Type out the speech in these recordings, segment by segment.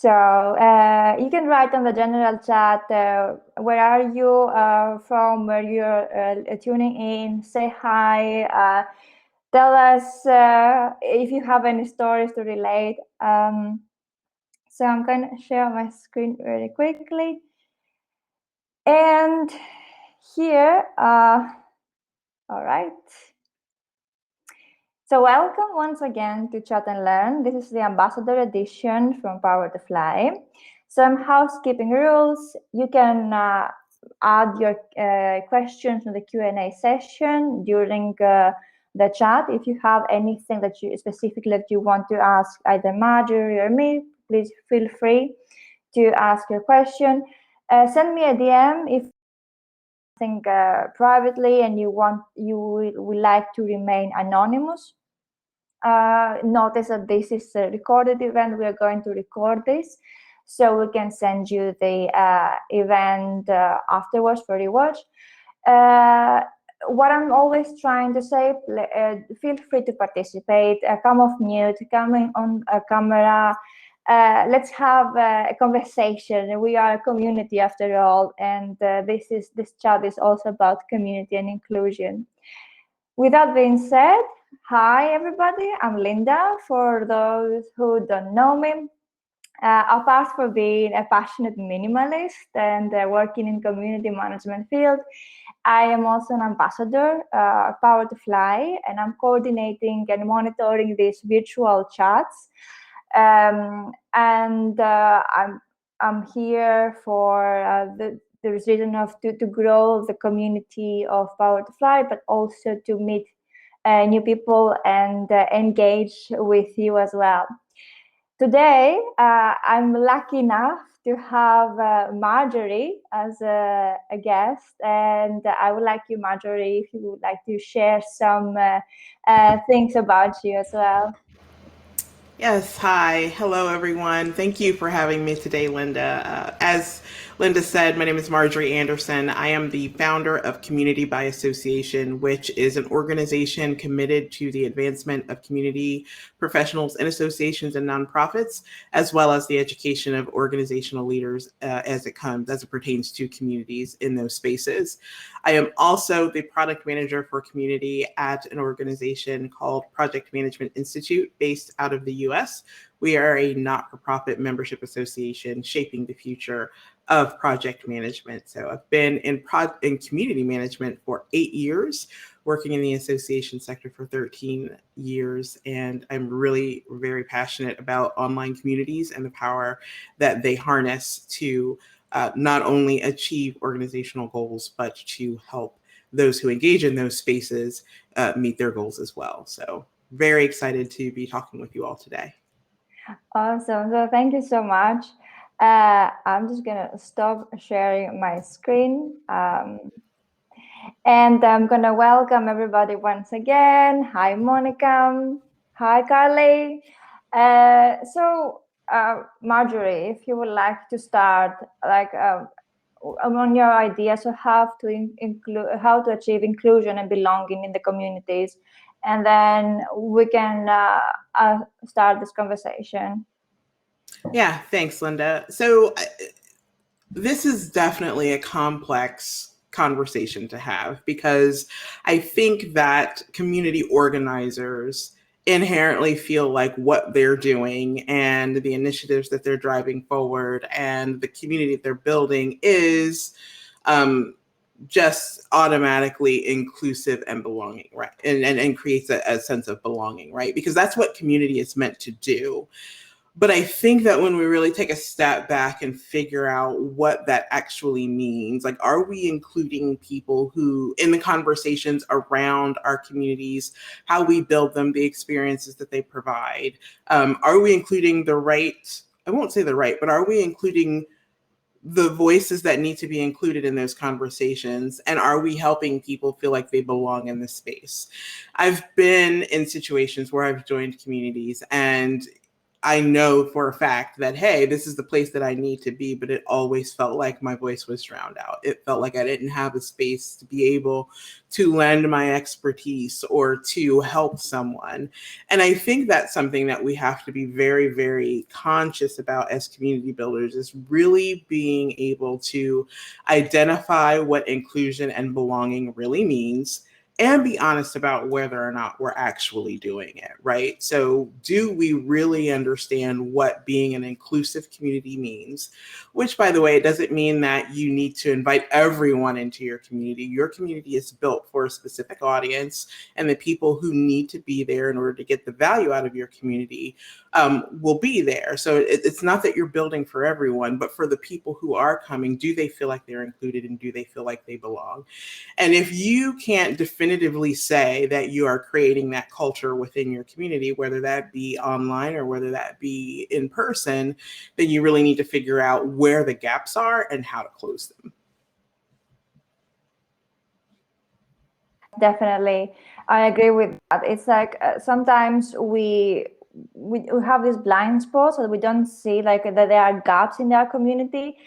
So you can write on the general chat, where are you from, where you're tuning in, say hi, tell us if you have any stories to relate. So I'm going to share my screen very quickly. And here, all right. So welcome once again to Chat and Learn. This is the Ambassador edition from Power to Fly. Some housekeeping rules. You can add your questions in the Q&A session during the chat. If you have anything that you want to ask either Marjorie or me, please feel free to ask your question. Send me a DM if think privately and you would like to remain anonymous. Notice that this is a recorded event. We are going to record this, so we can send you the event afterwards for rewatch. What I'm always trying to say, feel free to participate, come off mute, come in on a camera. Let's have a conversation. We are a community after all, and this chat is also about community and inclusion. With that being said, hi everybody, I'm Linda. For those who don't know me, apart from being a passionate minimalist and working in community management field, I am also an ambassador, Power to Fly, and I'm coordinating and monitoring these virtual chats. And I'm here for the reason of to grow the community of Power to Fly, but also to meet new people and engage with you as well. Today, I'm lucky enough to have Marjorie as a guest, and I would like you, Marjorie, if you would like to share some things about you as well. Yes, hi. Hello, everyone. Thank you for having me today, Linda. As Linda said, my name is Marjorie Anderson. I am the founder of Community by Association, which is an organization committed to the advancement of community professionals and associations and nonprofits, as well as the education of organizational leaders as it pertains to communities in those spaces. I am also the product manager for community at an organization called Project Management Institute based out of the US. We are a not-for-profit membership association shaping the future of project management. So I've been in community management for 8 years, working in the association sector for 13 years, and I'm really very passionate about online communities and the power that they harness to not only achieve organizational goals, but to help those who engage in those spaces meet their goals as well. So very excited to be talking with you all today. Awesome. So thank you so much. I'm just going to stop sharing my screen. And I'm going to welcome everybody once again. Hi, Monica. Hi, Carly. Marjorie, if you would like to start, on your ideas of how to achieve inclusion and belonging in the communities, and then we can start this conversation. Yeah, thanks, Linda. So this is definitely a complex conversation to have because I think that community organizers inherently feel like what they're doing and the initiatives that they're driving forward and the community they're building is just automatically inclusive and belonging, right? And creates a sense of belonging, right? Because that's what community is meant to do. But I think that when we really take a step back and figure out what that actually means, like, are we including people who, in the conversations around our communities, how we build them, the experiences that they provide? Are we including I won't say the right, but are we including the voices that need to be included in those conversations? And are we helping people feel like they belong in this space? I've been in situations where I've joined communities and I know for a fact that, hey, this is the place that I need to be, but it always felt like my voice was drowned out. It felt like I didn't have a space to be able to lend my expertise or to help someone. And I think that's something that we have to be very, very conscious about as community builders, is really being able to identify what inclusion and belonging really means and be honest about whether or not we're actually doing it, right? So, do we really understand what being an inclusive community means? Which, by the way, it doesn't mean that you need to invite everyone into your community. Your community is built for a specific audience, and the people who need to be there in order to get the value out of your community will be there. So, it's not that you're building for everyone, but for the people who are coming, do they feel like they're included and do they feel like they belong? And if you can't definitively say that you are creating that culture within your community, whether that be online or whether that be in person, then you really need to figure out where the gaps are and how to close them. Definitely, I agree with that. It's like sometimes we have these blind spots that we don't see, like that there are gaps in our community,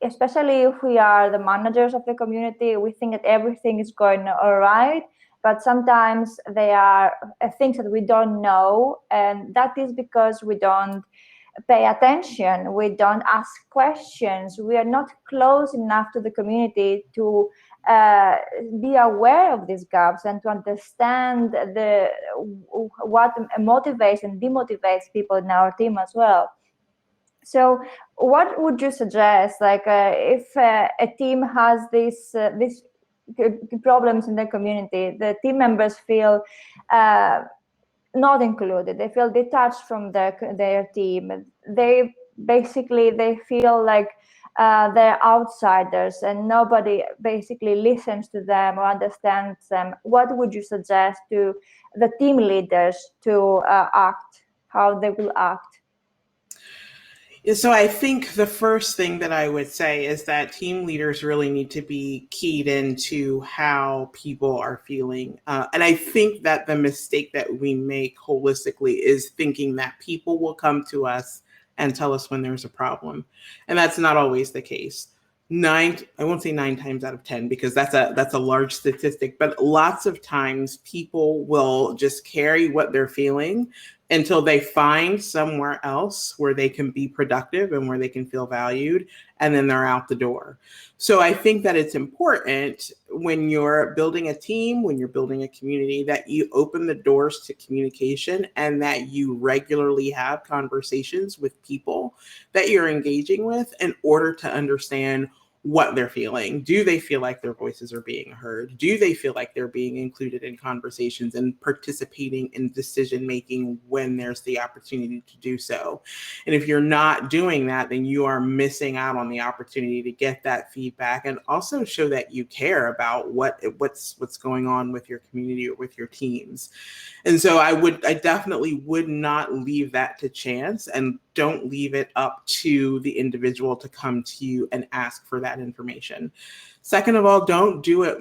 especially if we are the managers of the community. We think that everything is going all right, but sometimes there are things that we don't know, and that is because we don't pay attention, we don't ask questions, we are not close enough to the community to be aware of these gaps and to understand what motivates and demotivates people in our team as well. So what would you suggest, like if a team has these problems in the community, the team members feel not included, they feel detached from their team, they feel like they're outsiders and nobody basically listens to them or understands them, what would you suggest to the team leaders to act, how they will act? So I think the first thing that I would say is that team leaders really need to be keyed into how people are feeling. And I think that the mistake that we make holistically is thinking that people will come to us and tell us when there's a problem. And that's not always the case. I won't say 9 times out of 10 because that's a large statistic, but lots of times people will just carry what they're feeling until they find somewhere else where they can be productive and where they can feel valued, and then they're out the door. So I think that it's important when you're building a team, when you're building a community, that you open the doors to communication and that you regularly have conversations with people that you're engaging with in order to understand what they're feeling. Do they feel like their voices are being heard? Do they feel like they're being included in conversations and participating in decision making when there's the opportunity to do so? And if you're not doing that, then you are missing out on the opportunity to get that feedback and also show that you care about what's going on with your community or with your teams. And so I definitely would not leave that to chance, and don't leave it up to the individual to come to you and ask for that information. Second of all, don't do it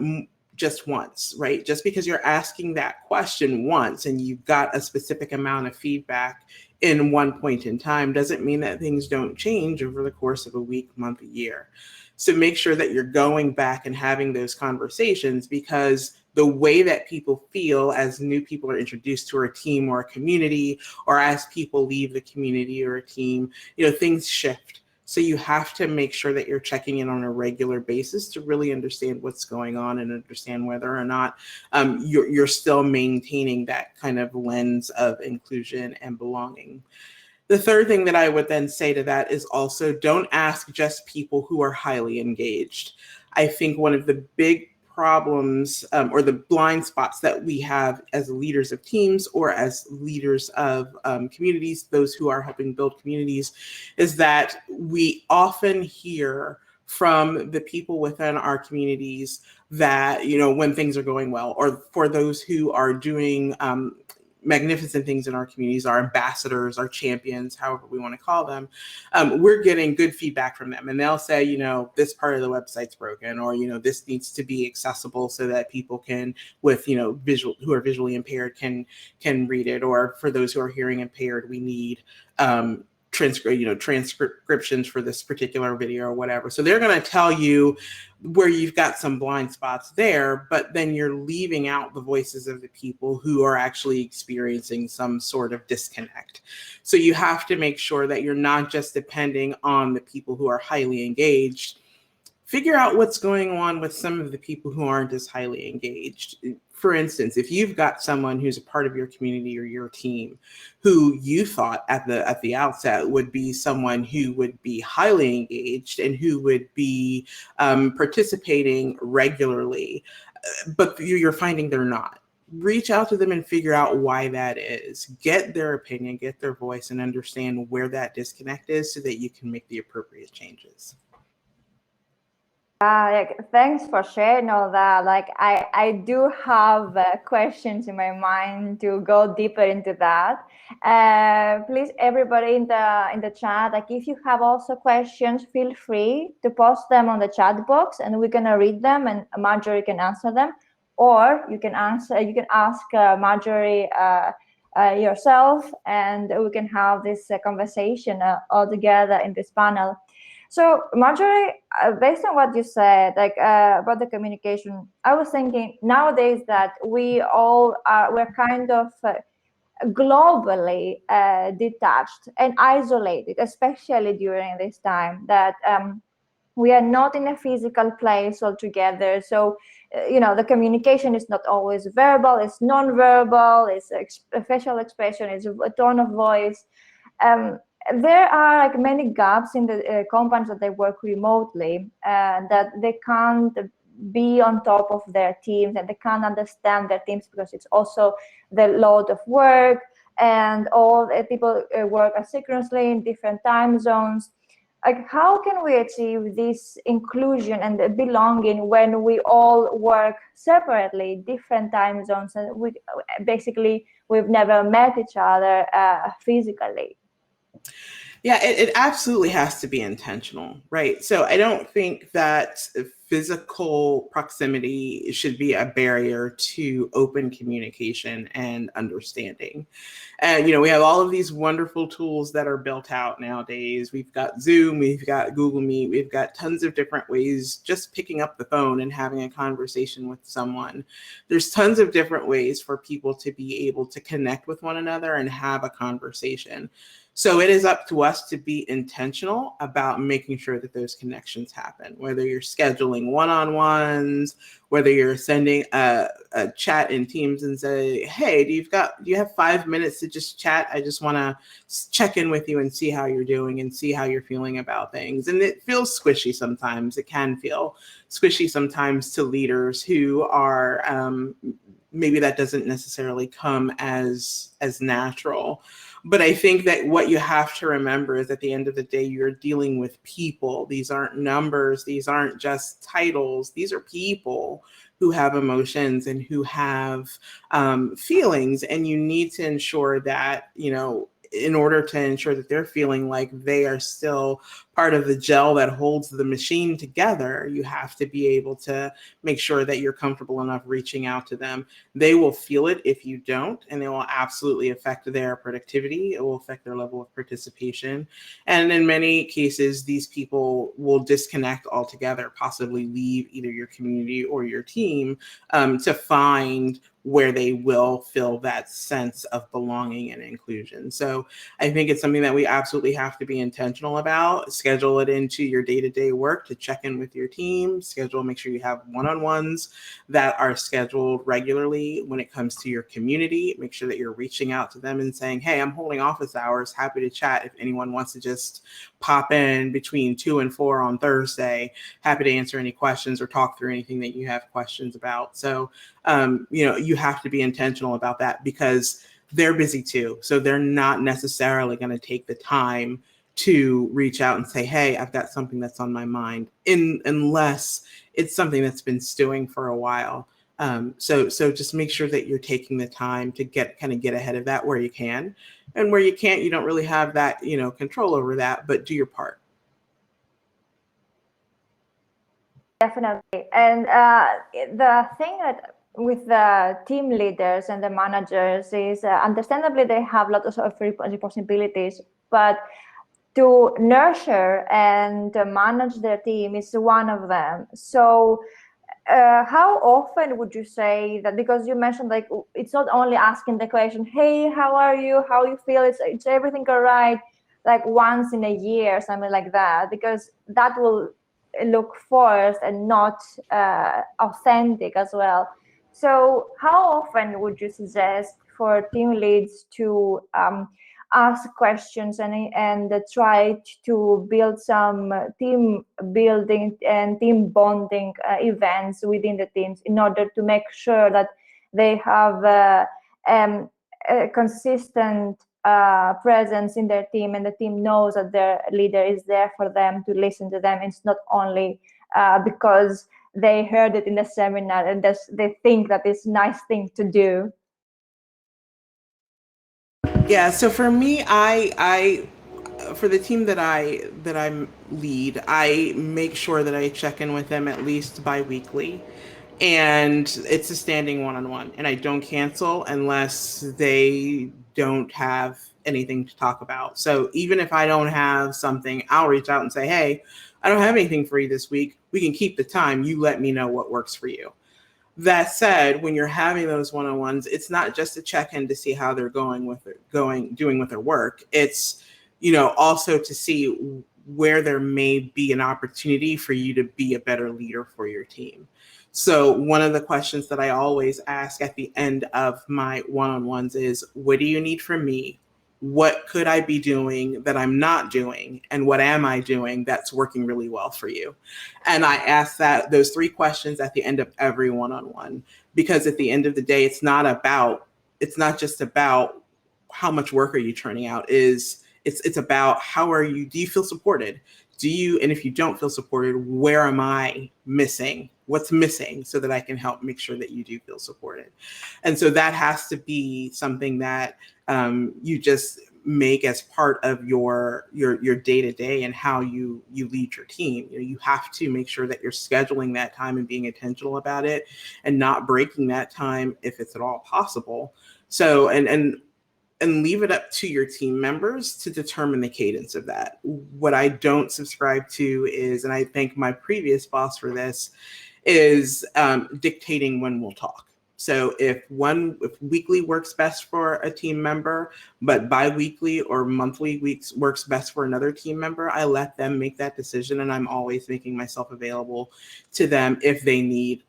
just once, right? Just because you're asking that question once and you've got a specific amount of feedback in one point in time doesn't mean that things don't change over the course of a week, month, a year. So make sure that you're going back and having those conversations, because the way that people feel as new people are introduced to a team or a community, or as people leave the community or a team, things shift. So you have to make sure that you're checking in on a regular basis to really understand what's going on and understand whether or not you're still maintaining that kind of lens of inclusion and belonging. The third thing that I would then say to that is also don't ask just people who are highly engaged. I think one of the big problems or the blind spots that we have as leaders of teams or as leaders of communities, those who are helping build communities, is that we often hear from the people within our communities that, when things are going well, or for those who are doing magnificent things in our communities, our ambassadors, our champions, however we want to call them, we're getting good feedback from them. And they'll say, this part of the website's broken, or, this needs to be accessible so that people can, with, who are visually impaired can read it. Or for those who are hearing impaired, we need transcriptions for this particular video or whatever. So they're going to tell you where you've got some blind spots there, but then you're leaving out the voices of the people who are actually experiencing some sort of disconnect. So you have to make sure that you're not just depending on the people who are highly engaged. Figure out what's going on with some of the people who aren't as highly engaged. For instance, if you've got someone who's a part of your community or your team who you thought at the outset would be someone who would be highly engaged and who would be participating regularly, but you're finding they're not, reach out to them and figure out why that is. Get their opinion, get their voice, and understand where that disconnect is so that you can make the appropriate changes. Thanks for sharing all that. I do have questions in my mind to go deeper into that. Please, everybody in the chat, if you have also questions, feel free to post them on the chat box, and we're gonna read them, and Marjorie can answer them, or you can ask Marjorie yourself, and we can have this conversation all together in this panel. So Marjorie, based on what you said, about the communication, I was thinking nowadays that we're kind of globally detached and isolated, especially during this time that we are not in a physical place altogether. So, the communication is not always verbal, it's non-verbal, it's facial expression, it's a tone of voice. There are many gaps in the companies that they work remotely, that they can't be on top of their teams, and they can't understand their teams because it's also the load of work, and all the people work asynchronously in different time zones. How can we achieve this inclusion and belonging when we all work separately, different time zones, and we've never met each other physically? Yeah, it absolutely has to be intentional, right? So I don't think that physical proximity should be a barrier to open communication and understanding. And, we have all of these wonderful tools that are built out nowadays. We've got Zoom, we've got Google Meet, we've got tons of different ways, just picking up the phone and having a conversation with someone. There's tons of different ways for people to be able to connect with one another and have a conversation. So it is up to us to be intentional about making sure that those connections happen, whether you're scheduling one-on-ones, whether you're sending a chat in Teams and say, hey, do you have 5 minutes to just chat? I just want to check in with you and see how you're doing and see how you're feeling about things. And it feels squishy sometimes. It can feel squishy sometimes to leaders who are, maybe that doesn't necessarily come as natural. But I think that what you have to remember is at the end of the day, you're dealing with people. These aren't numbers. These aren't just titles. These are people who have emotions and who have feelings. And you need to ensure that, in order to ensure that they're feeling like they are still part of the gel that holds the machine together, you have to be able to make sure that you're comfortable enough reaching out to them. They will feel it if you don't, and it will absolutely affect their productivity. It will affect their level of participation. And in many cases, these people will disconnect altogether, possibly leave either your community or your team to find where they will feel that sense of belonging and inclusion. So I think it's something that we absolutely have to be intentional about. Schedule it into your day-to-day work to check in with your team. Make sure you have one-on-ones that are scheduled regularly. When it comes to your community, make sure that you're reaching out to them and saying, hey, I'm holding office hours, happy to chat if anyone wants to just pop in between 2 and 4 on Thursday. Happy to answer any questions or talk through anything that you have questions about. So, you have to be intentional about that because they're busy too. So they're not necessarily going to take the time to reach out and say, hey, I've got something that's on my mind, unless it's something that's been stewing for a while. So just make sure that you're taking the time to get ahead of that where you can, and where you can't, you don't really have that, control over that, but do your part. Definitely. And the thing that with the team leaders and the managers is understandably they have lots of responsibilities, but to nurture and manage their team is one of them. So how often would you say that, because you mentioned like it's not only asking the question, hey, how are you, how you feel, it's everything all right, like once in a year, something like that, because that will look forced and not authentic as well. So how often would you suggest for team leads to ask questions and try to build some team building and team bonding events within the teams in order to make sure that they have a consistent presence in their team, and the team knows that their leader is there for them, to listen to them. It's not only because they heard it in the seminar and they think that it's a nice thing to do. Yeah, so for me, I for the team that I lead, I make sure that I check in with them at least bi-weekly, and it's a standing one-on-one, and I don't cancel unless they don't have anything to talk about. So even if I don't have something, I'll reach out and say, hey, I don't have anything for you this week. We can keep the time. You let me know what works for you. That said, when you're having those one-on-ones, it's not just a check-in to see how they're doing with their work. It's, also to see where there may be an opportunity for you to be a better leader for your team. So one of the questions that I always ask at the end of my one-on-ones is, what do you need from me? What could I be doing that I'm not doing? And what am I doing that's working really well for you? And I ask those three questions at the end of every one-on-one, because at the end of the day, it's not just about how much work are you churning out. It's about do you feel supported? And if you don't feel supported, where am I missing? What's missing so that I can help make sure that you do feel supported? And so that has to be something that you just make as part of your day-to-day and how you lead your team. You have to make sure that you're scheduling that time and being intentional about it and not breaking that time if it's at all possible. So and leave it up to your team members to determine the cadence of that. What I don't subscribe to is, and I thank my previous boss for this, is dictating when we'll talk. So if weekly works best for a team member, but bi-weekly or monthly weeks works best for another team member, I let them make that decision, and I'm always making myself available to them if they need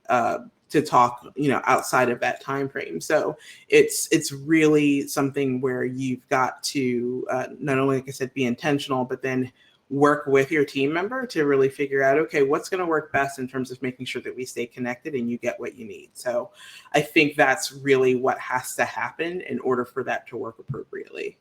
to talk, outside of that time frame. So it's really something where you've got to not only, like I said, be intentional, but then work with your team member to really figure out, okay, what's going to work best in terms of making sure that we stay connected and you get what you need. So I think that's really what has to happen in order for that to work appropriately.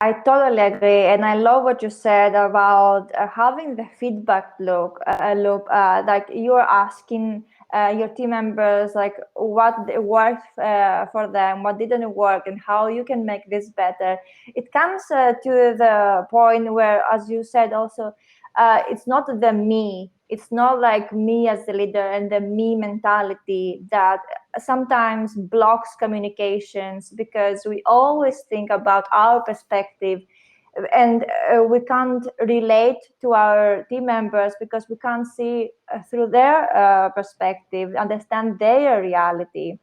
I totally agree, and I love what you said about having the feedback loop. Like you're asking your team members, like what worked for them, what didn't work, and how you can make this better. It comes to the point where, as you said, also, it's not the me. It's not like me as the leader and the me mentality that sometimes blocks communications, because we always think about our perspective, and we can't relate to our team members because we can't see through their perspective, understand their reality.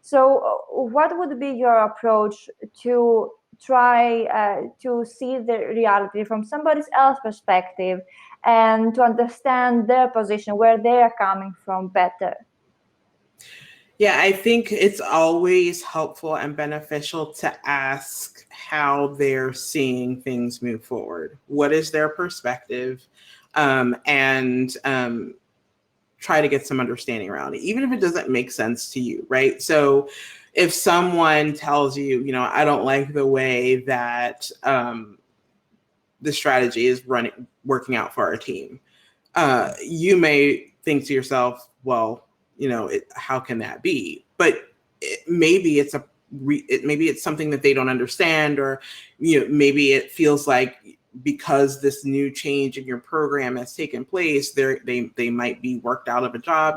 So what would be your approach to try to see the reality from somebody else's perspective and to understand their position, where they are coming from better? Yeah, I think it's always helpful and beneficial to ask how they're seeing things move forward. What is their perspective? And try to get some understanding around it, even if it doesn't make sense to you, right? So if someone tells you, I don't like the way that the strategy is working out for our team, you may think to yourself, well, how can that be? But maybe it's maybe it's something that they don't understand, or maybe it feels like because this new change in your program has taken place, they might be worked out of a job.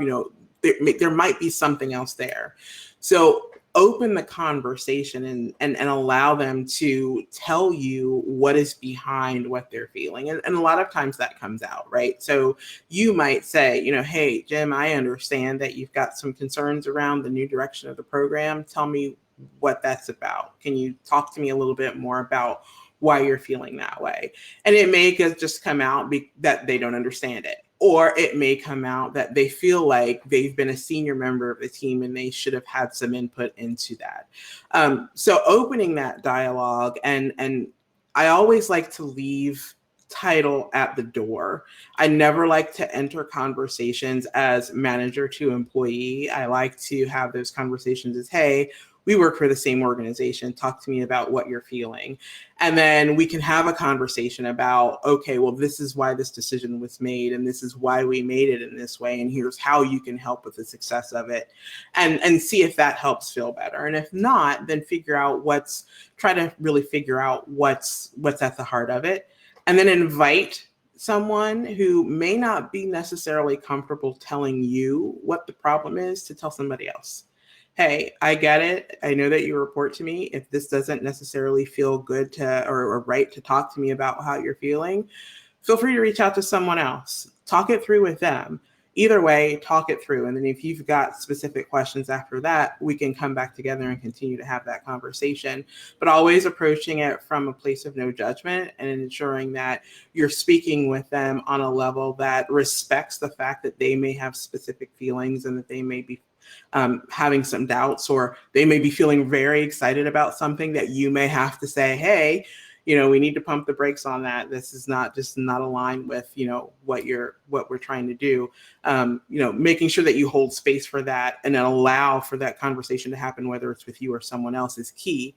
There might be something else there. So open the conversation and allow them to tell you what is behind what they're feeling. And a lot of times that comes out, right? So you might say, hey, Jim, I understand that you've got some concerns around the new direction of the program. Tell me what that's about. Can you talk to me a little bit more about why you're feeling that way? And it may just come out that they don't understand it. Or it may come out that they feel like they've been a senior member of the team and they should have had some input into that. So opening that dialogue, and I always like to leave title at the door. I never like to enter conversations as manager to employee. I like to have those conversations as, hey, we work for the same organization. Talk to me about what you're feeling. And then we can have a conversation about, okay, well, this is why this decision was made, and this is why we made it in this way, and here's how you can help with the success of it, and see if that helps feel better. And if not, then try to really figure out what's at the heart of it, and then invite someone who may not be necessarily comfortable telling you what the problem is to tell somebody else. Hey, I get it. I know that you report to me. If this doesn't necessarily feel good or right to talk to me about how you're feeling, feel free to reach out to someone else. Talk it through with them. Either way, talk it through. And then if you've got specific questions after that, we can come back together and continue to have that conversation. But always approaching it from a place of no judgment and ensuring that you're speaking with them on a level that respects the fact that they may have specific feelings and that they may be having some doubts, or they may be feeling very excited about something that you may have to say, hey, we need to pump the brakes on that. This is not aligned with, what we're trying to do. Making sure that you hold space for that and then allow for that conversation to happen, whether it's with you or someone else, is key.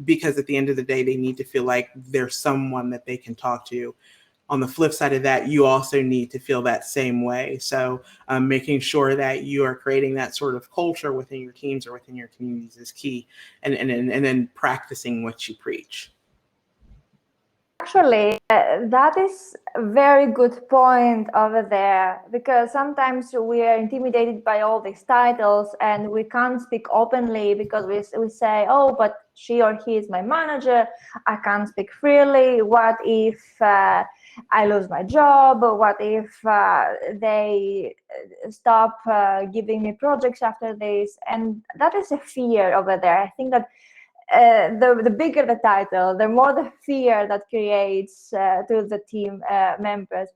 Because at the end of the day, they need to feel like there's someone that they can talk to. On the flip side of that, you also need to feel that same way. So making sure that you are creating that sort of culture within your teams or within your communities is key, and then practicing what you preach. Actually, that is a very good point over there, because sometimes we are intimidated by all these titles and we can't speak openly because we say, oh, but she or he is my manager. I can't speak freely. What if I lose my job? What if they stop giving me projects after this? And that is a fear over there. I think that the bigger the title, the more the fear that creates to the team members.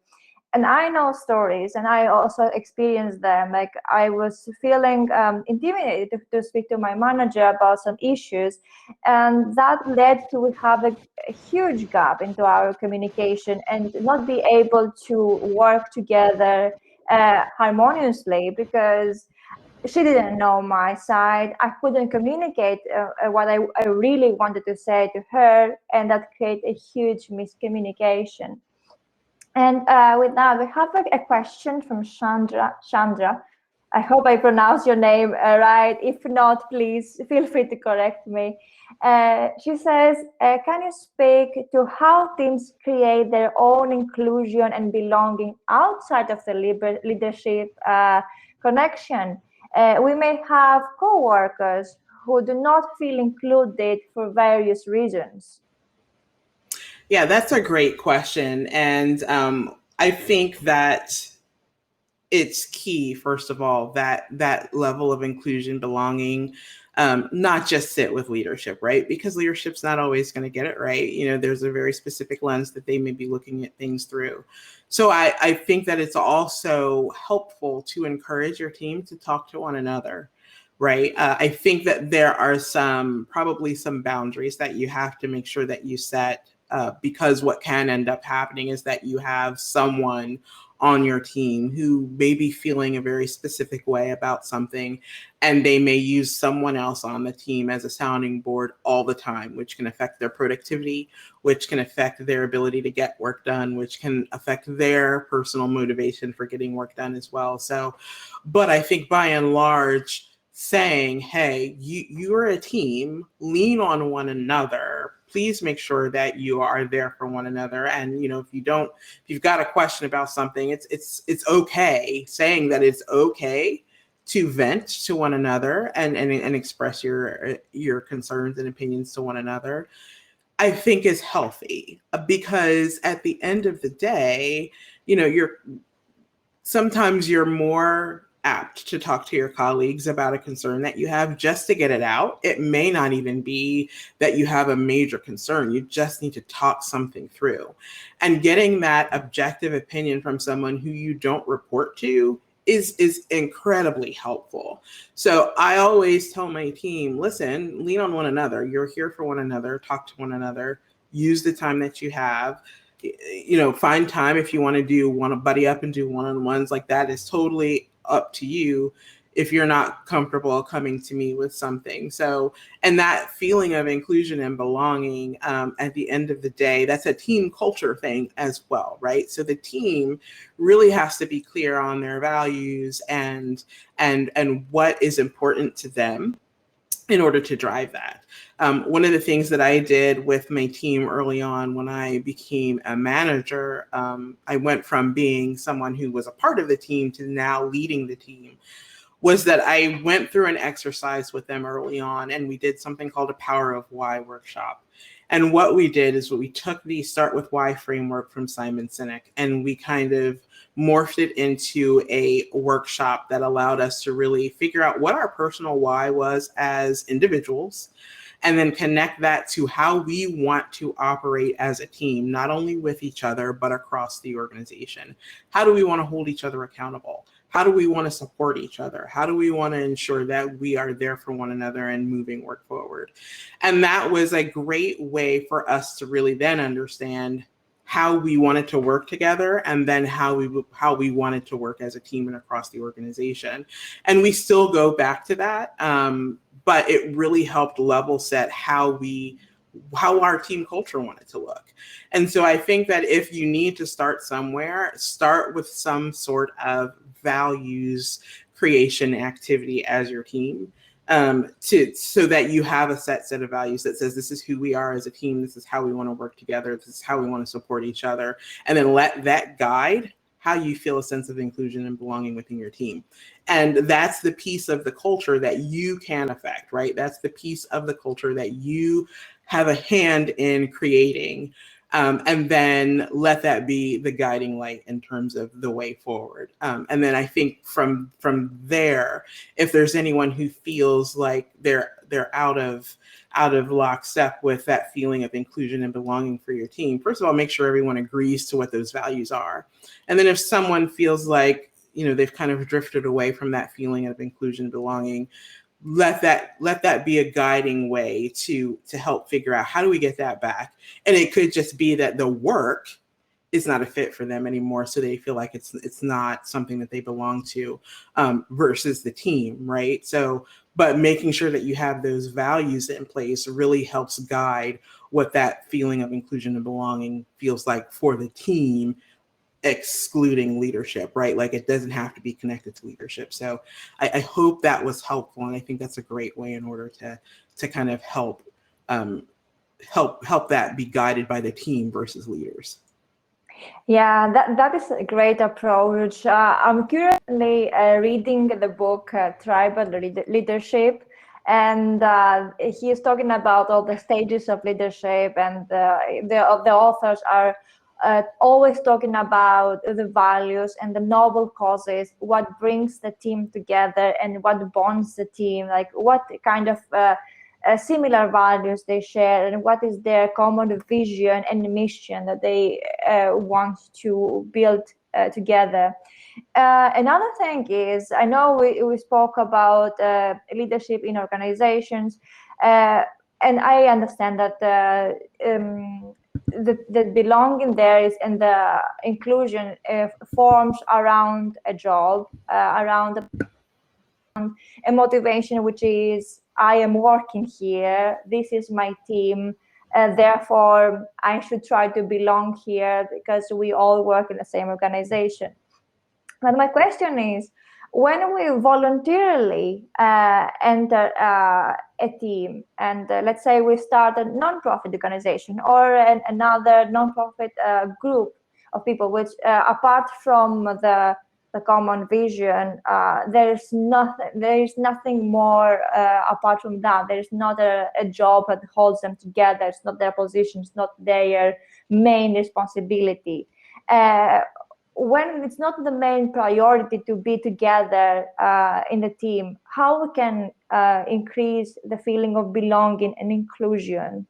And I know stories, and I also experienced them. Like, I was feeling intimidated to speak to my manager about some issues, and that led to have a huge gap into our communication and not be able to work together harmoniously, because she didn't know my side. I couldn't communicate what I really wanted to say to her, and that created a huge miscommunication. And with that, we have a question from Chandra. I hope I pronounce your name right. If not, please feel free to correct me. She says, can you speak to how teams create their own inclusion and belonging outside of the leadership connection? We may have co-workers who do not feel included for various reasons. Yeah, that's a great question. And I think that it's key, first of all, that level of inclusion, belonging, not just sit with leadership, right? Because leadership's not always going to get it right. There's a very specific lens that they may be looking at things through. So I think that it's also helpful to encourage your team to talk to one another, right? I think that there are probably some boundaries that you have to make sure that you set because what can end up happening is that you have someone on your team who may be feeling a very specific way about something, and they may use someone else on the team as a sounding board all the time, which can affect their productivity, which can affect their ability to get work done, which can affect their personal motivation for getting work done as well. So, but I think by and large, saying, hey, you're a team, lean on one another. Please make sure that you are there for one another. And, if you've got a question about something, it's okay, saying that it's okay to vent to one another and express your concerns and opinions to one another, I think is healthy, because at the end of the day, sometimes you're more apt to talk to your colleagues about a concern that you have just to get it out. It may not even be that you have a major concern. You just need to talk something through. And getting that objective opinion from someone who you don't report to is incredibly helpful. So I always tell my team, listen, lean on one another. You're here for one another. Talk to one another. Use the time that you have. Find time if you want to buddy up and do one-on-ones. Like, that is totally up to you if you're not comfortable coming to me with something. So, and that feeling of inclusion and belonging, at the end of the day, that's a team culture thing as well, right? So the team really has to be clear on their values and what is important to them in order to drive that. One of the things that I did with my team early on when I became a manager, I went from being someone who was a part of the team to now leading the team, was that I went through an exercise with them early on, and we did something called a Power of Why workshop. And what we did is we took the Start with Why framework from Simon Sinek, and we kind of morphed it into a workshop that allowed us to really figure out what our personal why was as individuals, and then connect that to how we want to operate as a team, not only with each other, but across the organization. How do we want to hold each other accountable? How do we want to support each other? How do we want to ensure that we are there for one another and moving work forward? And that was a great way for us to really then understand how we wanted to work together, and then how we wanted to work as a team and across the organization. And we still go back to that, but it really helped level set how our team culture wanted to look. And so I think that if you need to start somewhere, start with some sort of values creation activity as your team, so that you have a set of values that says, this is who we are as a team, this is how we want to work together, this is how we want to support each other, and then let that guide how you feel a sense of inclusion and belonging within your team. And that's the piece of the culture that you can affect, right? That's the piece of the culture that you have a hand in creating. And then let that be the guiding light in terms of the way forward. And then I think from there, if there's anyone who feels like they're out of lockstep with that feeling of inclusion and belonging for your team, first of all, make sure everyone agrees to what those values are. And then if someone feels like, they've kind of drifted away from that feeling of inclusion and belonging, let that be a guiding way to help figure out, how do we get that back? And it could just be that the work is not a fit for them anymore, so they feel like it's not something that they belong to, versus the team, right? So, but making sure that you have those values in place really helps guide what that feeling of inclusion and belonging feels like for the team, excluding leadership, right? Like, it doesn't have to be connected to leadership. So I hope that was helpful. And I think that's a great way in order to kind of help that be guided by the team versus leaders. Yeah, that is a great approach. I'm currently reading the book Tribal Leadership, and he is talking about all the stages of leadership, and the authors are always talking about the values and the noble causes, what brings the team together and what bonds the team, like what kind of similar values they share, and what is their common vision and mission that they want to build together. Another thing is, I know we spoke about leadership in organizations, and I understand that the belonging there is, and the inclusion forms around a job, around a motivation, which is, I am working here, this is my team, therefore I should try to belong here because we all work in the same organization. But my question is, when we voluntarily enter a team, and let's say we start a non-profit organization or another non-profit group of people, which apart from the common vision, there is nothing more apart from that. There is not a job that holds them together. It's not their position. It's not their main responsibility. When it's not the main priority to be together in the team, how we can increase the feeling of belonging and inclusion?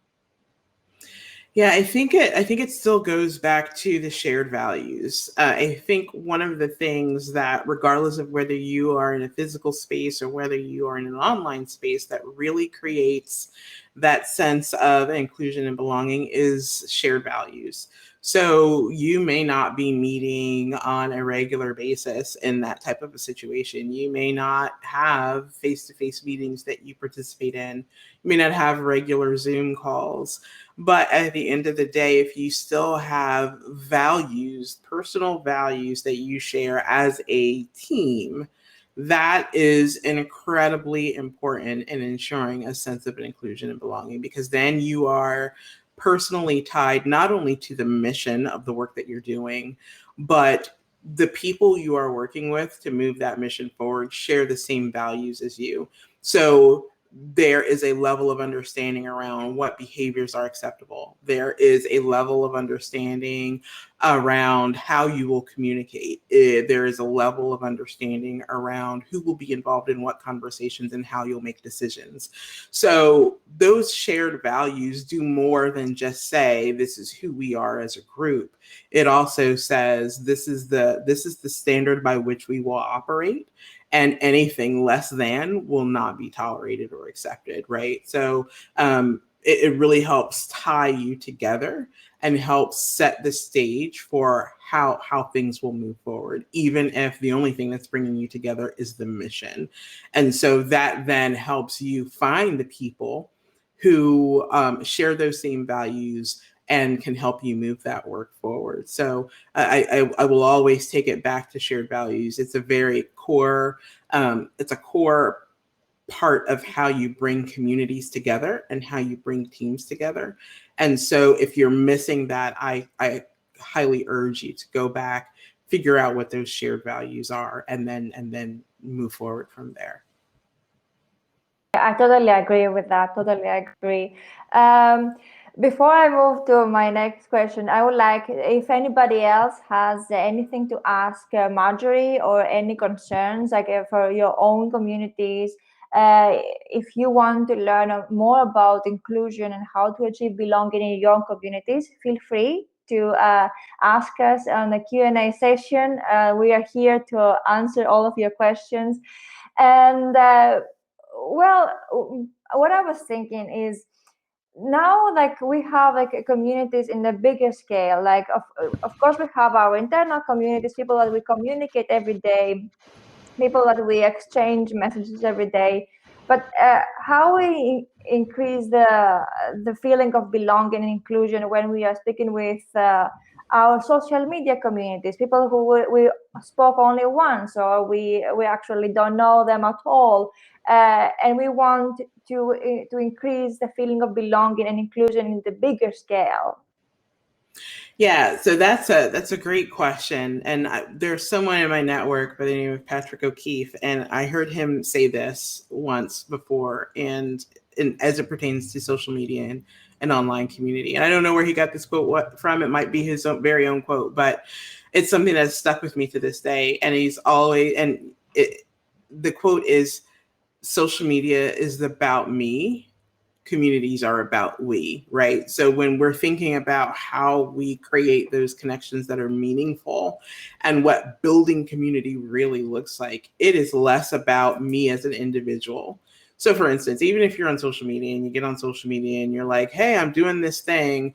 Yeah, I think it still goes back to the shared values. I think one of the things that, regardless of whether you are in a physical space or whether you are in an online space, that really creates that sense of inclusion and belonging is shared values. So you may not be meeting on a regular basis in that type of a situation. You may not have face-to-face meetings that you participate in. You may not have regular Zoom calls. But at the end of the day, if you still have values, personal values that you share as a team, that is incredibly important in ensuring a sense of inclusion and belonging, because then you are personally tied not only to the mission of the work that you're doing, but the people you are working with to move that mission forward share the same values as you. So there is a level of understanding around what behaviors are acceptable. There is a level of understanding around how you will communicate. There is a level of understanding around who will be involved in what conversations and how you'll make decisions. So those shared values do more than just say, this is who we are as a group. It also says, this is the standard by which we will operate, and anything less than will not be tolerated or accepted, right? So it really helps tie you together and helps set the stage for how things will move forward, even if the only thing that's bringing you together is the mission. And so that then helps you find the people who share those same values and can help you move that work forward. So I will always take it back to shared values. It's a very core, it's a core part of how you bring communities together and how you bring teams together. And so if you're missing that, I highly urge you to go back, figure out what those shared values are, and then move forward from there. I totally agree with that. Totally agree. Before I move to my next question, I would like, if anybody else has anything to ask Marjorie, or any concerns, like for your own communities, if you want to learn more about inclusion and how to achieve belonging in your own communities, feel free to ask us on the Q&A session. We are here to answer all of your questions. And well, what I was thinking is, now, like, we have like communities in a bigger scale. Like, of course, we have our internal communities, people that we communicate every day, people that we exchange messages every day. But how we increase the feeling of belonging and inclusion when we are speaking with our social media communities, people who we spoke only once, or we actually don't know them at all, and we want to increase the feeling of belonging and inclusion in the bigger scale? Yeah, so that's a great question. And there's someone in my network by the name of Patrick O'Keefe, and I heard him say this once before, and as it pertains to social media and online community. And I don't know where he got this quote from. It might be his very own quote, but it's something that's stuck with me to this day. And the quote is, social media is about me, communities are about we, right? So when we're thinking about how we create those connections that are meaningful and what building community really looks like, it is less about me as an individual. So for instance, even if you're on social media and you get on social media and you're like, hey, I'm doing this thing,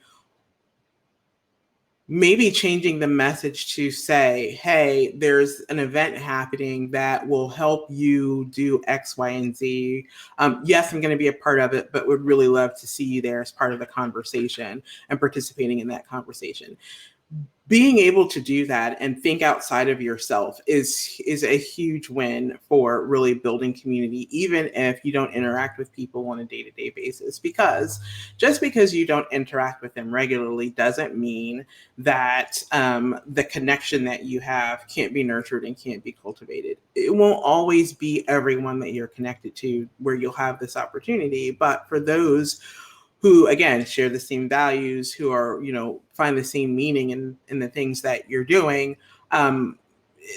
maybe changing the message to say, hey, there's an event happening that will help you do X, Y, and Z. Yes, I'm going to be a part of it, but would really love to see you there as part of the conversation and participating in that conversation. Being able to do that and think outside of yourself is a huge win for really building community, even if you don't interact with people on a day-to-day basis. Because just because you don't interact with them regularly doesn't mean that the connection that you have can't be nurtured and can't be cultivated. It won't always be everyone that you're connected to where you'll have this opportunity, but for those who, again, share the same values, who are, find the same meaning in the things that you're doing,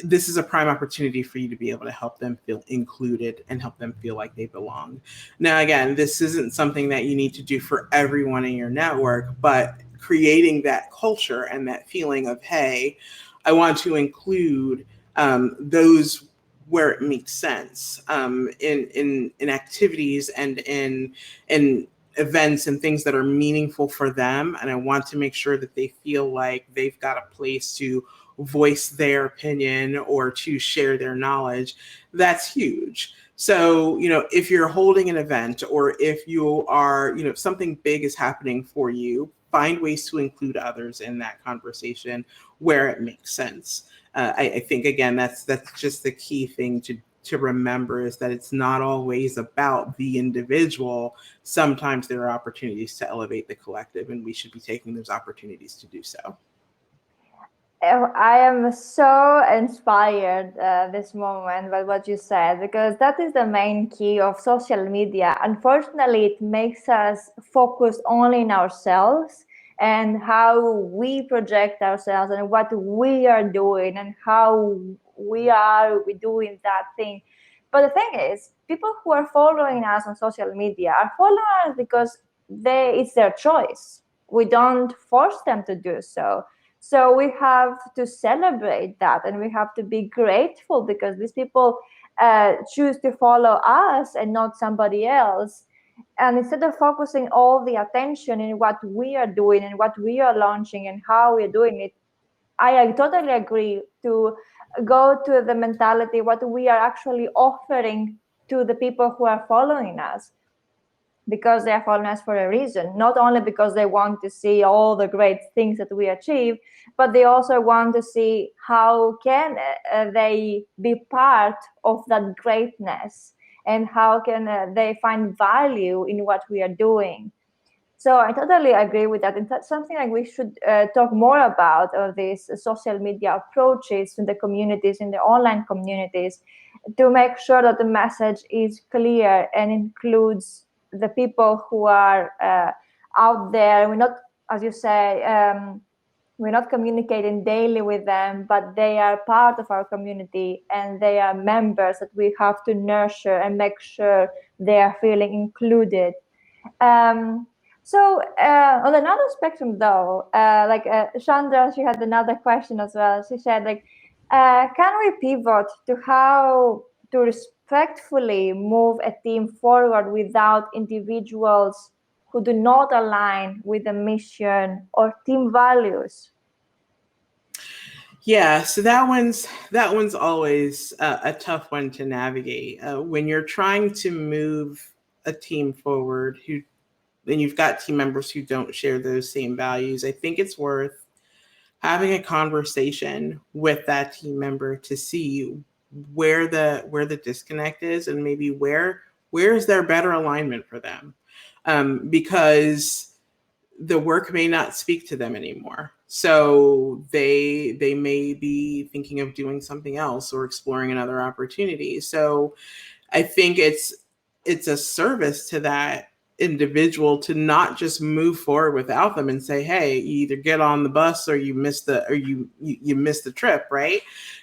this is a prime opportunity for you to be able to help them feel included and help them feel like they belong. Now, again, this isn't something that you need to do for everyone in your network, but creating that culture and that feeling of, hey, I want to include those where it makes sense, in activities and in events and things that are meaningful for them. And I want to make sure that they feel like they've got a place to voice their opinion or to share their knowledge. That's huge. So, if you're holding an event or if you are, something big is happening for you, find ways to include others in that conversation where it makes sense. I think, again, that's just the key thing to remember, is that it's not always about the individual. Sometimes there are opportunities to elevate the collective, and we should be taking those opportunities to do so. I am so inspired this moment by what you said, because that is the main key of social media. Unfortunately, it makes us focus only in ourselves and how we project ourselves and what we are doing and how we are doing that thing. But the thing is, people who are following us on social media are following us because it's their choice. We don't force them to do so. So we have to celebrate that, and we have to be grateful because these people choose to follow us and not somebody else. And instead of focusing all the attention in what we are doing and what we are launching and how we're doing it, I totally agree to go to the mentality what we are actually offering to the people who are following us, because they are following us for a reason, not only because they want to see all the great things that we achieve, but they also want to see how can they be part of that greatness, and how can they find value in what we are doing. So I totally agree with that. And that's something like we should talk more about, these social media approaches to the communities, in the online communities, to make sure that the message is clear and includes the people who are out there. We're not, as you say, we're not communicating daily with them, but they are part of our community and they are members that we have to nurture and make sure they are feeling included. So on another spectrum, though, Chandra, she had another question as well. She said, can we pivot to how to respectfully move a team forward without individuals who do not align with the mission or team values? Yeah, so that one's always a tough one to navigate when you're trying to move a team forward and you've got team members who don't share those same values. I think it's worth having a conversation with that team member to see where the disconnect is, and maybe where is there better alignment for them, because the work may not speak to them anymore. So they may be thinking of doing something else or exploring another opportunity. So I think it's a service to that individual to not just move forward without them and say, hey, you either get on the bus or you miss the trip, right?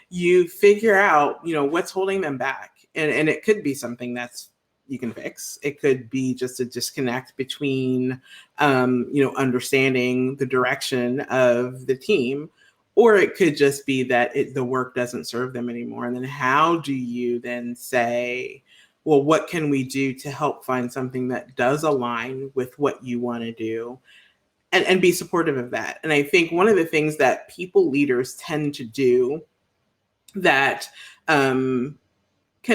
You figure out, what's holding them back. And it could be something that's you can fix. It could be just a disconnect between, understanding the direction of the team, or it could just be that the work doesn't serve them anymore. And then how do you then say, well, what can we do to help find something that does align with what you want to do? and be supportive of that. And I think one of the things that people leaders tend to do that can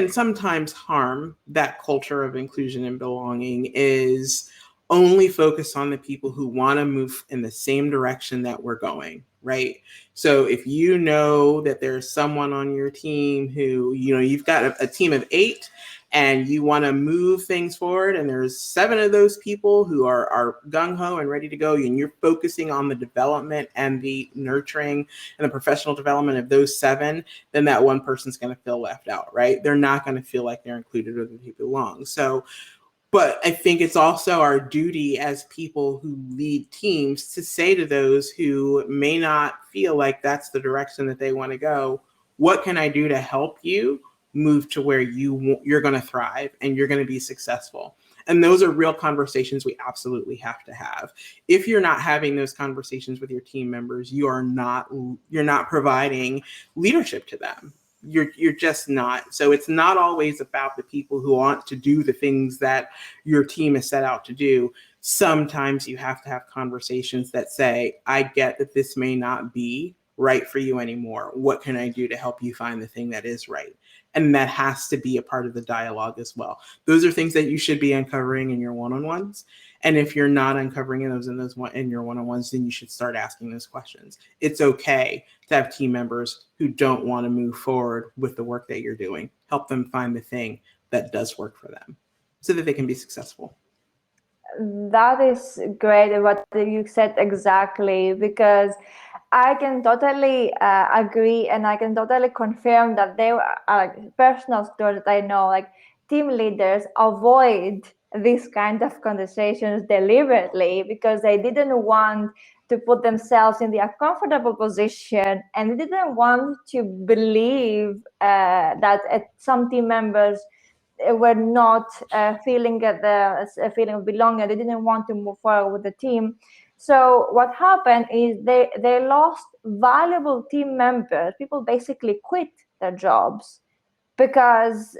sometimes harm that culture of inclusion and belonging is only focus on the people who want to move in the same direction that we're going, right? So if you know that there's someone on your team who, you've got a team of 8 and you want to move things forward, and there's 7 of those people who are gung-ho and ready to go, and you're focusing on the development and the nurturing and the professional development of those 7, then that one person's going to feel left out, right? They're not going to feel like they're included or that they belong. So, but I think it's also our duty as people who lead teams to say to those who may not feel like that's the direction that they want to go, what can I do to help you move to where you're going to thrive and you're going to be successful? And those are real conversations we absolutely have to have. If you're not having those conversations with your team members, you're not providing leadership to them. You're just not. So it's not always about the people who want to do the things that your team is set out to do. Sometimes you have to have conversations that say, I get that this may not be right for you anymore. What can I do to help you find the thing that is right? And that has to be a part of the dialogue as well. Those are things that you should be uncovering in your one-on-ones. And if you're not uncovering those in your one-on-ones, then you should start asking those questions. It's okay to have team members who don't want to move forward with the work that you're doing. Help them find the thing that does work for them so that they can be successful. That is great what you said exactly, because I can totally agree, and I can totally confirm that they are personal stories that I know, like team leaders avoid these kind of conversations deliberately because they didn't want to put themselves in the uncomfortable position, and they didn't want to believe that some team members were not feeling the feeling of belonging. They didn't want to move forward with the team. So what happened is they lost valuable team members. People basically quit their jobs because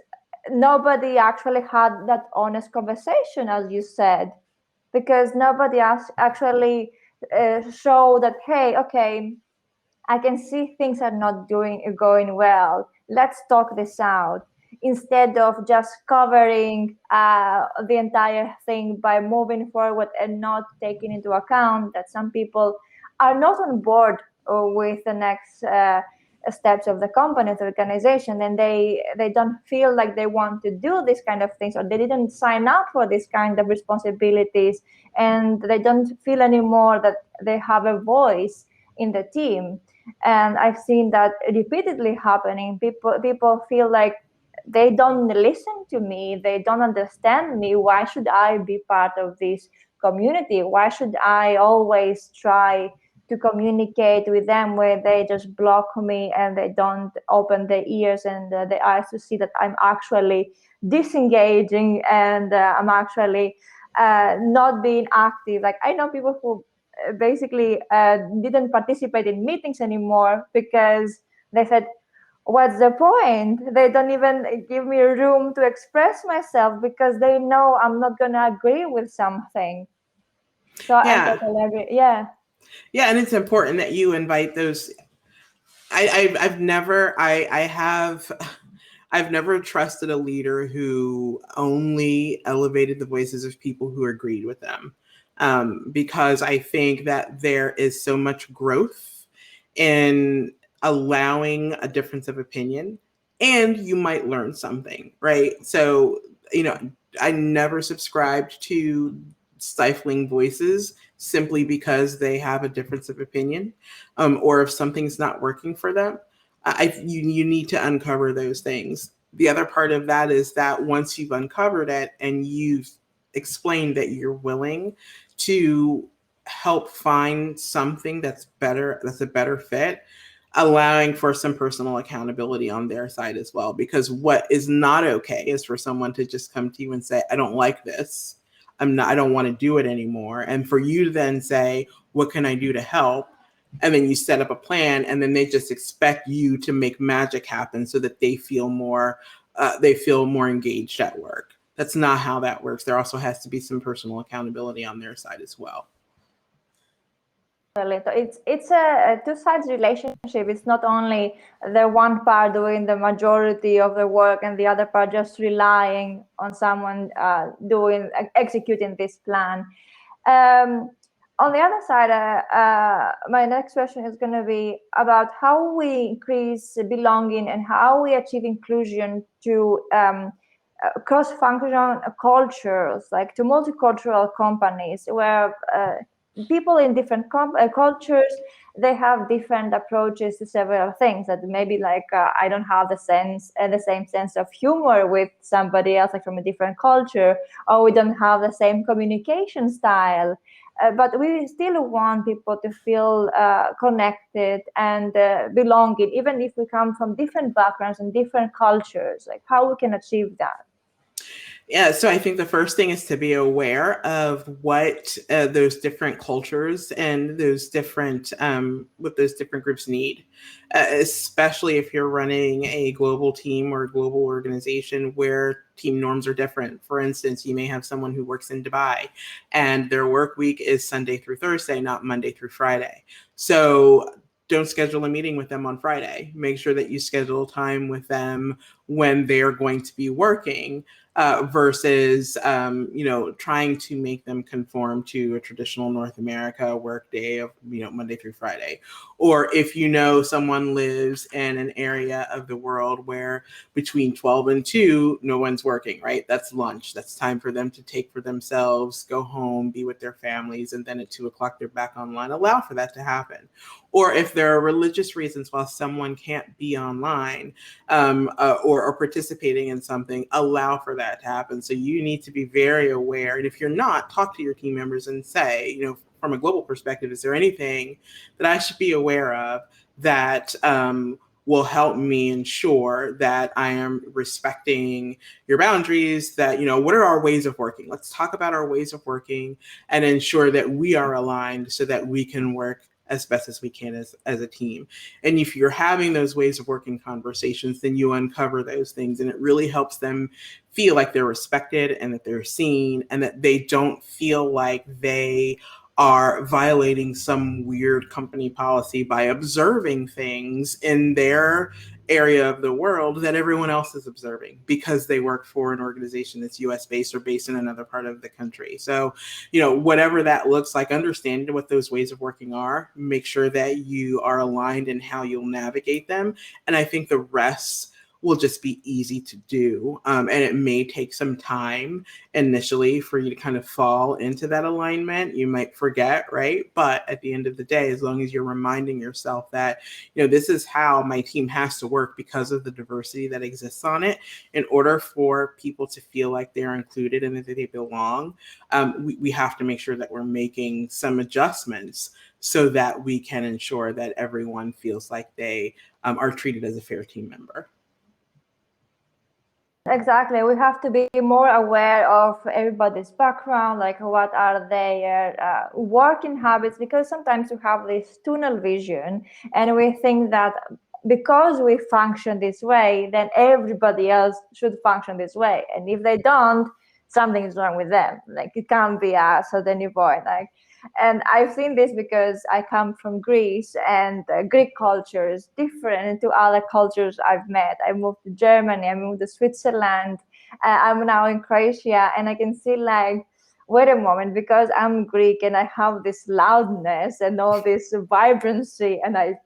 nobody actually had that honest conversation, as you said, because nobody actually showed that, hey, okay, I can see things are not going well. Let's talk this out, instead of just covering the entire thing by moving forward and not taking into account that some people are not on board with the next steps of the company, the organization, and they don't feel like they want to do this kind of things, or they didn't sign up for this kind of responsibilities, and they don't feel anymore that they have a voice in the team. And I've seen that repeatedly happening. People feel like they don't listen to me, they don't understand me. Why should I be part of this community? Why should I always try to communicate with them where they just block me and they don't open their ears and their eyes to see that I'm actually disengaging and I'm actually not being active? Like, I know people who basically didn't participate in meetings anymore because they said, what's the point? They don't even give me room to express myself because they know I'm not going to agree with something. So I Yeah. totally agree. Yeah. Yeah. And it's important that you invite those. I've never trusted a leader who only elevated the voices of people who agreed with them, because I think that there is so much growth in allowing a difference of opinion, and you might learn something, right? So, I never subscribed to stifling voices simply because they have a difference of opinion, or if something's not working for them. You need to uncover those things. The other part of that is that once you've uncovered it and you've explained that you're willing to help find something that's a better fit, allowing for some personal accountability on their side as well. Because what is not okay is for someone to just come to you and say, I don't like this. I don't want to do it anymore. And for you to then say, what can I do to help? And then you set up a plan, and then they just expect you to make magic happen so that they feel more engaged at work. That's not how that works. There also has to be some personal accountability on their side as well. It's a two-sided relationship. It's not only the one part doing the majority of the work and the other part just relying on someone executing this plan. On the other side, my next question is going to be about how we increase belonging and how we achieve inclusion to cross-functional cultures, like to multicultural companies where people in different cultures, they have different approaches to several things. That maybe like I don't have the same sense of humor with somebody else, like from a different culture, or we don't have the same communication style. But we still want people to feel connected and belonging, even if we come from different backgrounds and different cultures. Like how we can achieve that. Yeah, so I think the first thing is to be aware of what those different cultures and those different what those different groups need, especially if you're running a global team or a global organization where team norms are different. For instance, you may have someone who works in Dubai and their work week is Sunday through Thursday, not Monday through Friday. So don't schedule a meeting with them on Friday. Make sure that you schedule time with them when they're going to be working. Versus, trying to make them conform to a traditional North America work day of, Monday through Friday. Or if someone lives in an area of the world where between 12 and 2, no one's working, right? That's lunch. That's time for them to take for themselves, go home, be with their families, and then at 2 o'clock, they're back online. Allow for that to happen. Or if there are religious reasons why someone can't be online or participating in something, allow for that to happen. So you need to be very aware. And if you're not, talk to your team members and say, from a global perspective, is there anything that I should be aware of that will help me ensure that I am respecting your boundaries, that, what are our ways of working? Let's talk about our ways of working and ensure that we are aligned so that we can work as best as we can as a team. And if you're having those ways of working conversations, then you uncover those things, and it really helps them feel like they're respected and that they're seen and that they don't feel like they are violating some weird company policy by observing things in their area of the world that everyone else is observing because they work for an organization that's US based or based in another part of the country. So, whatever that looks like, understand what those ways of working are, make sure that you are aligned in how you'll navigate them. And I think the rest will just be easy to do. And it may take some time initially for you to kind of fall into that alignment. You might forget, right? But at the end of the day, as long as you're reminding yourself that, this is how my team has to work because of the diversity that exists on it, in order for people to feel like they're included and that they belong, we have to make sure that we're making some adjustments so that we can ensure that everyone feels like they are treated as a fair team member. Exactly. We have to be more aware of everybody's background, like what are their working habits, because sometimes we have this tunnel vision and we think that because we function this way, then everybody else should function this way. And if they don't, something is wrong with them. Like it can't be us at any point. And I've seen this because I come from Greece, and Greek culture is different to other cultures I've met. I moved to Germany, I moved to Switzerland, I'm now in Croatia, and I can see like, wait a moment, because I'm Greek and I have this loudness and all this vibrancy, and I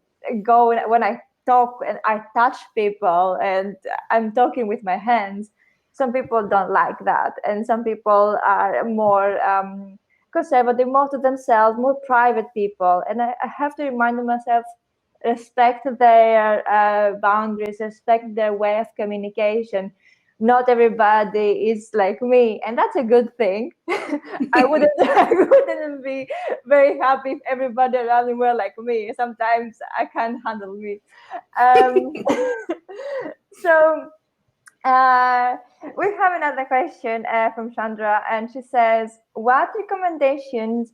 go when I talk and I touch people and I'm talking with my hands. Some people don't like that, and some people are more conservative, more to themselves, more private people. And I have to remind myself, respect their boundaries, respect their way of communication. Not everybody is like me, and that's a good thing. I wouldn't be very happy if everybody around me were like me. Sometimes I can't handle me. Um, so we have another question from Chandra, and she says, What recommendation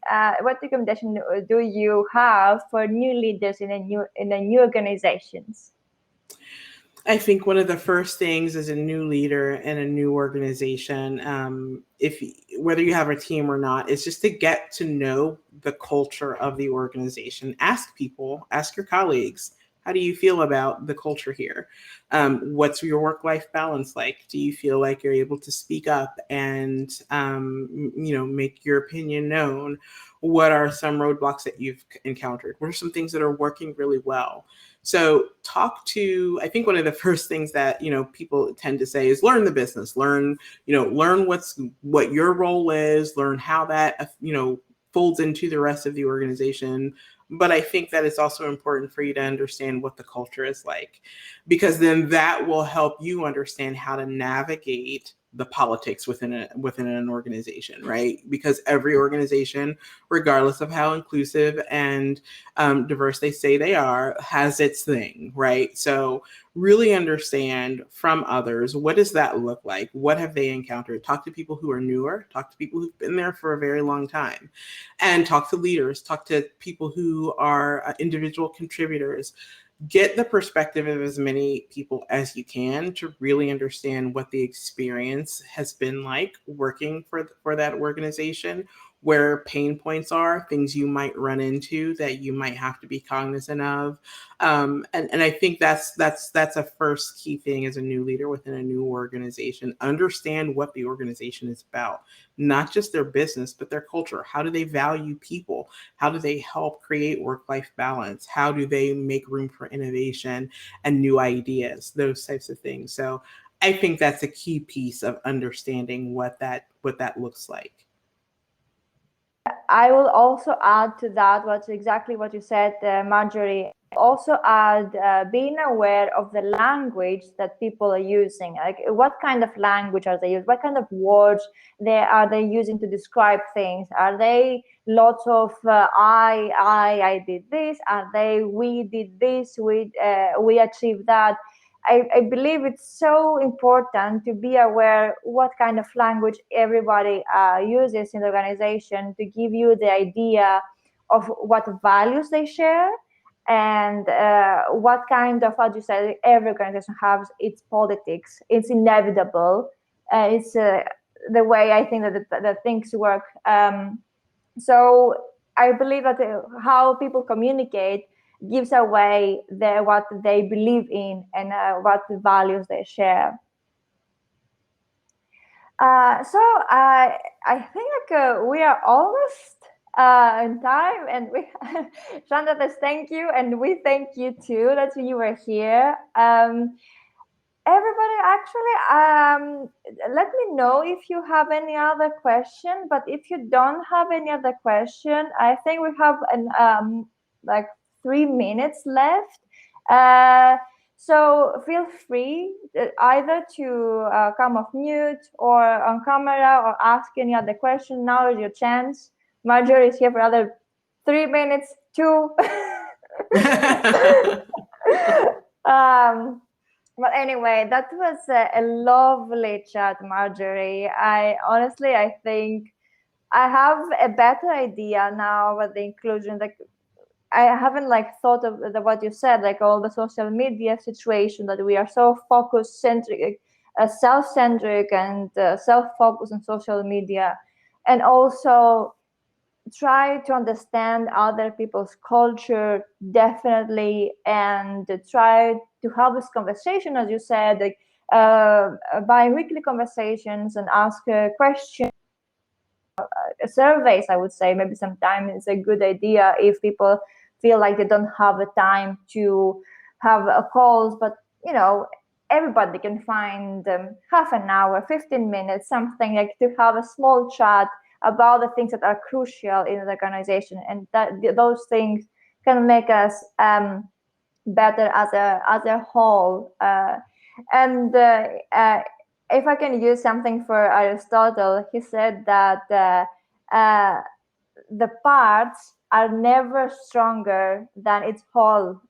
do you have for new leaders in a new organizations?" I think one of the first things as a new leader in a new organization, if whether you have a team or not, is just to get to know the culture of the organization. Ask people, ask your colleagues, how do you feel about the culture here? What's your work-life balance like? Do you feel like you're able to speak up and make your opinion known? What are some roadblocks that you've encountered? What are some things that are working really well? So I think one of the first things that, people tend to say is learn the business, learn what your role is, learn how that, folds into the rest of the organization. But I think that it's also important for you to understand what the culture is like, because then that will help you understand how to navigate the politics within an organization, right? Because every organization, regardless of how inclusive and diverse they say they are, has its thing, right? So really understand from others, what does that look like? What have they encountered? Talk to people who are newer, talk to people who've been there for a very long time, and talk to leaders, talk to people who are individual contributors. Get the perspective of as many people as you can to really understand what the experience has been like working for that organization, where pain points are, things you might run into that you might have to be cognizant of. And I think that's a first key thing as a new leader within a new organization. Understand what the organization is about, not just their business, but their culture. How do they value people? How do they help create work-life balance? How do they make room for innovation and new ideas? Those types of things. So I think that's a key piece of understanding what that looks like. I will also add to that what's exactly what you said, Marjorie. Also add being aware of the language that people are using. Like, what kind of language are they using? What kind of words are they using to describe things? Are they lots of I did this? Are they we did this? We achieved that? I believe it's so important to be aware what kind of language everybody uses in the organization, to give you the idea of what values they share, and what kind of, how do you say, every organization has its politics. It's inevitable. It's the way I think that things work. So I believe that how people communicate gives away what they believe in, and what values they share. I think we are almost in time, and we Shanda says thank you, and we thank you too that you were here. Everybody, actually, let me know if you have any other question. But if you don't have any other question, I think we have like 3 minutes left. So feel free either to come off mute or on camera, or ask any other question. Now is your chance. Marjorie is here for another 3 minutes too. But anyway, that was a lovely chat, Marjorie. I think I have a better idea now with the inclusion. Like, I haven't thought of what you said, like all the social media situation, that we are so focus centric, self-centric, and self-focused on social media, and also try to understand other people's culture, definitely, and try to have this conversation, as you said, like bi-weekly conversations, and ask questions, surveys. I would say maybe sometimes it's a good idea if people feel like they don't have the time to have calls, but everybody can find half an hour, 15 minutes, something like, to have a small chat about the things that are crucial in the organization, and that those things can make us better as a whole. And if I can use something for Aristotle, he said that the parts are never stronger than its whole.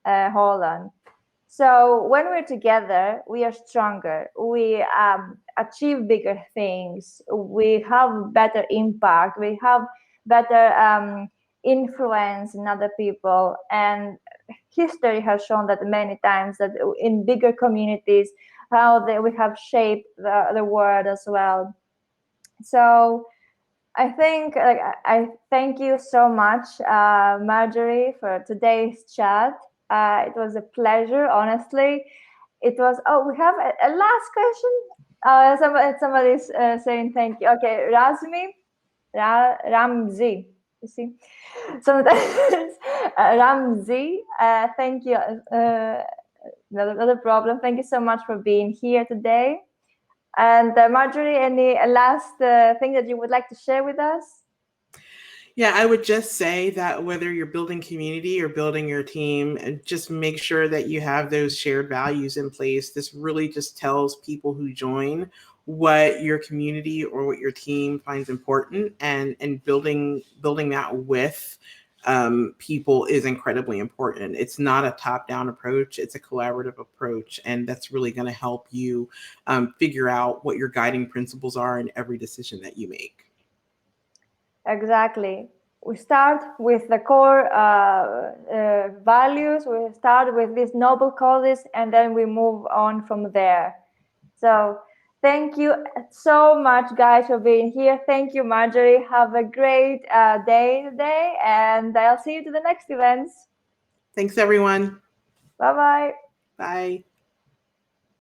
So when we're together, we are stronger. We achieve bigger things. We have better impact. We have better influence in other people. And history has shown that many times that in bigger communities, we have shaped the world as well. So I think I thank you so much, Marjorie, for today's chat. It was a pleasure, honestly. It was. Oh, we have a last question. Somebody's saying thank you. Okay, Ramzi. You see, sometimes Ramzi. Thank you. Not a problem. Thank you so much for being here today. And Marjorie, any last thing that you would like to share with us? Yeah, I would just say that whether you're building community or building your team, just make sure that you have those shared values in place. This really just tells people who join what your community or what your team finds important, and building that with people is incredibly important. It's not a top-down approach; it's a collaborative approach, and that's really going to help you figure out what your guiding principles are in every decision that you make. Exactly. We start with the core values. We start with these noble causes, and then we move on from there. So thank you so much, guys, for being here. Thank you, Marjorie. Have a great day today, and I'll see you to the next events. Thanks, everyone. Bye-bye. Bye.